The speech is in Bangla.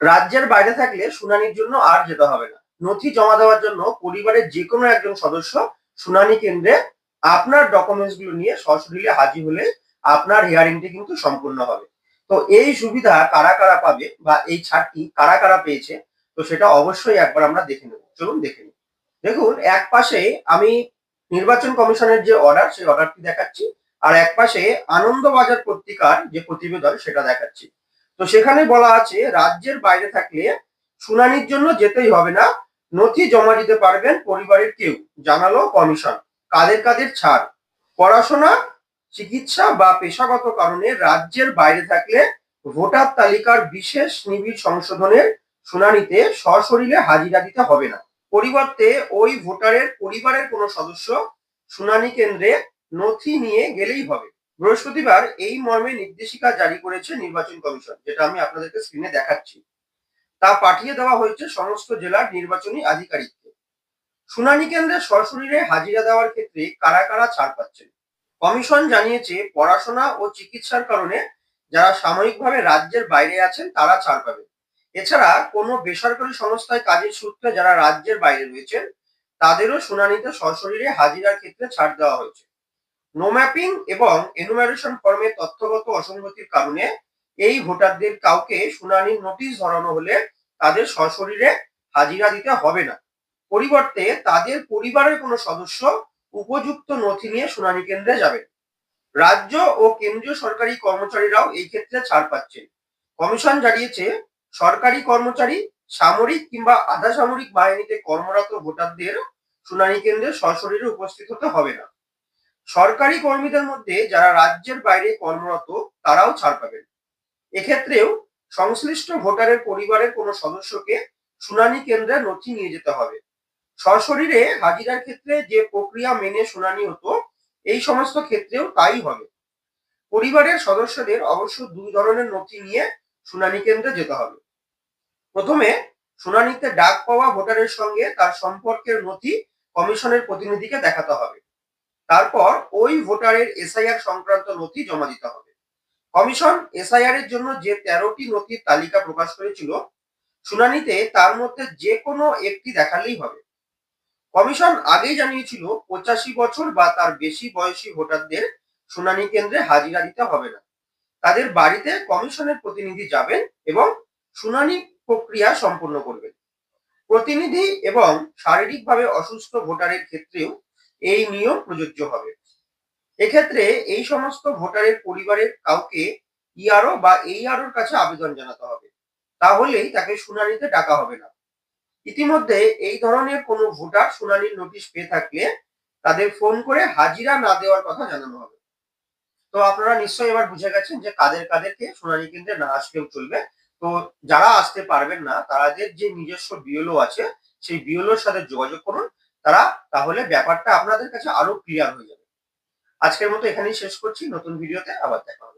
রাজ্যের বাইরে থাকলে শুনানির জন্য আর যেতে হবে না। নথি জমা দেওয়ার জন্য পরিবারের যে কোনো একজন সদস্য শুনানি কেন্দ্রে আপনার ডকুমেন্টস গুলো নিয়ে সশরীরে হাজির হলে আপনার হিয়ারিংটি কিন্তু সম্পূর্ণ হবে। তো এই সুবিধা কারা কারা পাবে বা এই ছাড়টি কারা কারা পেয়েছে, তো সেটা অবশ্যই একবার আমরা দেখে নেব। চলুন দেখে নিই। দেখুন, এক পাশে আমি নির্বাচন কমিশনের যে অর্ডার, সেই অর্ডারটি দেখাচ্ছি, আর এক পাশে আনন্দবাজার পত্রিকার যে প্রতিবেদন সেটা দেখাচ্ছি। তো সেখানে বলা আছে, রাজ্যের বাইরে থাকলে শুনানির জন্য যেতেই হবে না, নথি জমা দিতে পারবেন পরিবারের কেউ, জানালো কমিশন। কাদের কাদের ছাড়? পড়াশোনা, চিকিৎসা বা পেশাগত কারণে রাজ্যের বাইরে থাকলে ভোটার তালিকার বিশেষ নিবিড় সংশোধনের শুনানিতে সশরীরে হাজিরা দিতে হবে না। পরিবর্তে ওই ভোটারের পরিবারের কোনো সদস্য শুনানি কেন্দ্রে নথি নিয়ে গেলেই হবে। বৃহস্পতিবার এই মর্মে নির্দেশিকা জারি করেছে নির্বাচন কমিশন, যেটা আমি আপনাদেরকে স্ক্রিনে দেখাচ্ছি। তা পাঠিয়ে দেওয়া হয়েছে সমস্ত জেলার নির্বাচনী আধিকারিককে। শুনানি কেন্দ্রে সশরীরে হাজিরা দেওয়ার ক্ষেত্রে কারা কারা ছাড় পাচ্ছেন? কমিশন জানিয়েছে, পড়াশোনা ও চিকিৎসার কারণে যারা সাময়িকভাবে রাজ্যের বাইরে আছেন তারা ছাড় পাবে। এছাড়া কোনো বেসরকারি সংস্থায় কাজের সূত্রে যারা রাজ্যের বাইরে রয়েছেন তাদেরও শুনানিতে সশরীরে হাজিরার ক্ষেত্রে ছাড় দেওয়া হয়েছে। নো ম্যাপিং এবং এনুমারেশন ফর্মে তথ্যগত অসঙ্গতির কারণে এই ভোটারদের কাউকে শুনানির নোটিশ ধরানো হলে তাদের সশরীরে হাজিরা দিতে হবে না। পরিবর্তে তাদের পরিবারের কোনো সদস্য উপযুক্ত নথি নিয়ে শুনানি কেন্দ্রে যাবেন। রাজ্য ও কেন্দ্রীয় সরকারি কর্মচারীরাও এই ক্ষেত্রে ছাড় পাচ্ছেন। কমিশন জানিয়েছে, সরকারি কর্মচারী, সামরিক কিংবা আধা সামরিক বাহিনীতে কর্মরত ভোটারদের শুনানি কেন্দ্রে সশরীরে উপস্থিত হতে হবে না। সরকারি কর্মীদের মধ্যে যারা রাজ্যের বাইরে কর্মরত তারাও ছাড় পাবেন। এক্ষেত্রেও সংশ্লিষ্ট ভোটারের পরিবারের কোনো সদস্যকে শুনানি কেন্দ্রে নথি নিয়ে যেতে হবে। সশরীরে হাজিরার ক্ষেত্রে যে প্রক্রিয়া মেনে শুনানি হতো, এই সমস্ত ক্ষেত্রেও তাই হবে। পরিবারের সদস্যদের অবশ্য দুই ধরনের নথি নিয়ে শুনানি কেন্দ্রে যেতে হবে। প্রথমে শুনানিতে ডাক পাওয়া ভোটারের সঙ্গে তার সম্পর্কের নথি কমিশনের প্রতিনিধিকে দেখাতে হবে। তারপর ওই ভোটারের এসআইআর সংক্রান্ত নথি জমা দিতে হবে। কমিশন এসআইআর এর জন্য যে 13টি নথির তালিকা প্রকাশ করেছিল, শুনানিতে তার মধ্যে যে কোনো একটি দেখালেই হবে। কমিশন আগেই জানিয়েছিল, 85 বছর বা তার বেশি বয়সী ভোটারদের শুনানি কেন্দ্রে হাজিরা দিতে হবে না। তাদের বাড়িতে কমিশনের প্রতিনিধি যাবেন এবং শুনানি প্রক্রিয়া সম্পূর্ণ করবেন। প্রতিনিধি এবং শারীরিকভাবে অসুস্থ ভোটারের ক্ষেত্রেও এই নিয়ম প্রযোজ্য হবে। এক্ষেত্রে এই সমস্ত ভোটারের পরিবারের কাউকে ইআরও বা এইআরওর কাছে আবেদন জানাতে হবে, তাহলেই তাকে শুনানিতে ডাকা হবে না। ইতিমধ্যে এই ধরনের কোনো ভোটার শুনানির নোটিশ পেয়ে থাকলে তাদের ফোন করে হাজিরা না দেওয়ার কথা জানানো হবে। তো আপনারা নিশ্চয়ই এবার বুঝে গেছেন যে কাদের কাদেরকে শুনানি কেন্দ্রে না আসলেও চলবে। তো যারা আসতে পারবেন না, তাদের যে নিজস্ব বিএলও আছে, সেই বিএলওর সাথে যোগাযোগ করুন। তারা তাহলে ব্যাপারটা আপনাদের কাছে আরো ক্লিয়ার হয়ে যাবে। আজকের মতো এখানেই শেষ করছি। নতুন ভিডিওতে আবার দেখা হবে।